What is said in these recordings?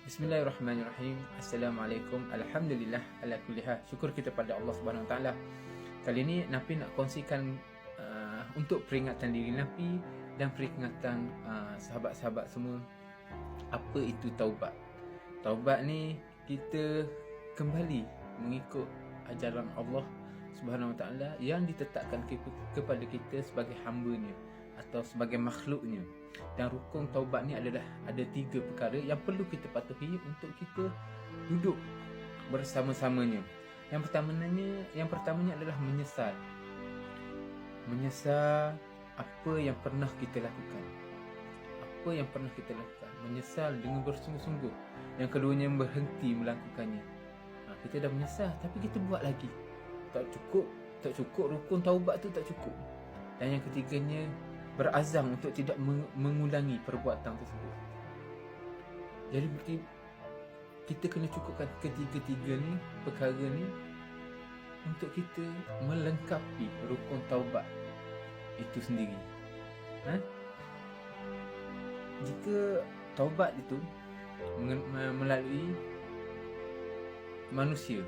Bismillahirrahmanirrahim. Assalamualaikum. Alhamdulillah ala kulli hal. Syukur kita pada Allah Subhanahu Wa Taala. Kali ini Nafi nak kongsikan untuk peringatan diri Nafi dan peringatan sahabat-sahabat semua, apa itu taubat. Taubat ni kita kembali mengikut ajaran Allah Subhanahu Wa Taala yang ditetapkan kepada kita sebagai hamba-Nya atau sebagai makhluknya. Dan rukun taubat ni adalah ada 3 perkara yang perlu kita patuhi untuk kita duduk bersama-samanya. Yang pertamanya adalah menyesal. Menyesal apa yang pernah kita lakukan. Apa yang pernah kita lakukan. Menyesal dengan bersungguh-sungguh. Yang keduanya berhenti melakukannya. Kita dah menyesal tapi kita buat lagi. Tak cukup rukun taubat tu tak cukup. Dan yang ketiganya, berazam untuk tidak mengulangi perbuatan tersebut. Jadi kita kena cukupkan ketiga-tiga ni, perkara ni, untuk kita melengkapi rukun taubat itu sendiri. Jika taubat itu melalui manusia,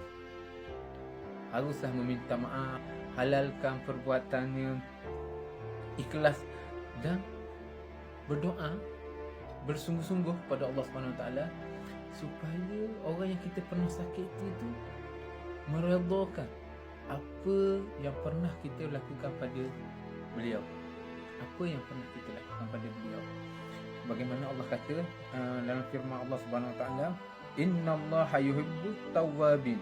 haruslah meminta maaf, halalkan perbuatannya, ikhlas dan berdoa bersungguh-sungguh kepada Allah Subhanahu Wa Taala supaya orang yang kita pernah sakiti itu meredhakan apa yang pernah kita lakukan pada beliau. Apa yang pernah kita lakukan pada beliau. Bagaimana Allah kata dalam firman Allah Subhanahu Wa Taala, "Innallaha yuhibbut tawwabin."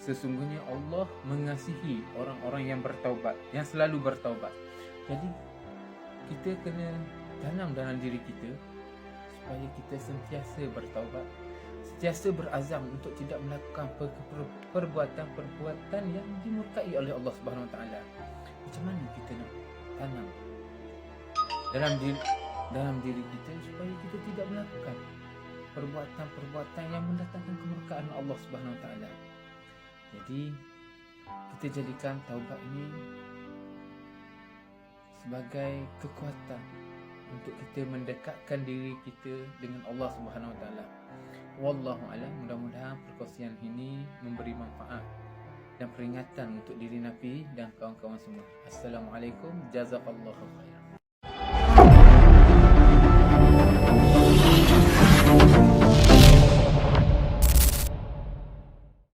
Sesungguhnya Allah mengasihi orang-orang yang bertaubat, yang selalu bertaubat. Jadi kita kena tanam dalam diri kita supaya kita sentiasa bertaubat, sentiasa berazam untuk tidak melakukan perbuatan-perbuatan yang dimurkai oleh Allah Subhanahu Wa Taala. Macam mana kita nak tanam dalam diri kita supaya kita tidak melakukan perbuatan-perbuatan yang mendatangkan kemurkaan Allah Subhanahu Wa Taala. Jadi kita jadikan taubat ini sebagai kekuatan untuk kita mendekatkan diri kita dengan Allah Subhanahu Wa Taala. Wallahu a'lam. Mudah-mudahan perkongsian ini memberi manfaat dan peringatan untuk diri Nafi dan kawan-kawan semua. Assalamualaikum. Jazakallahu khair.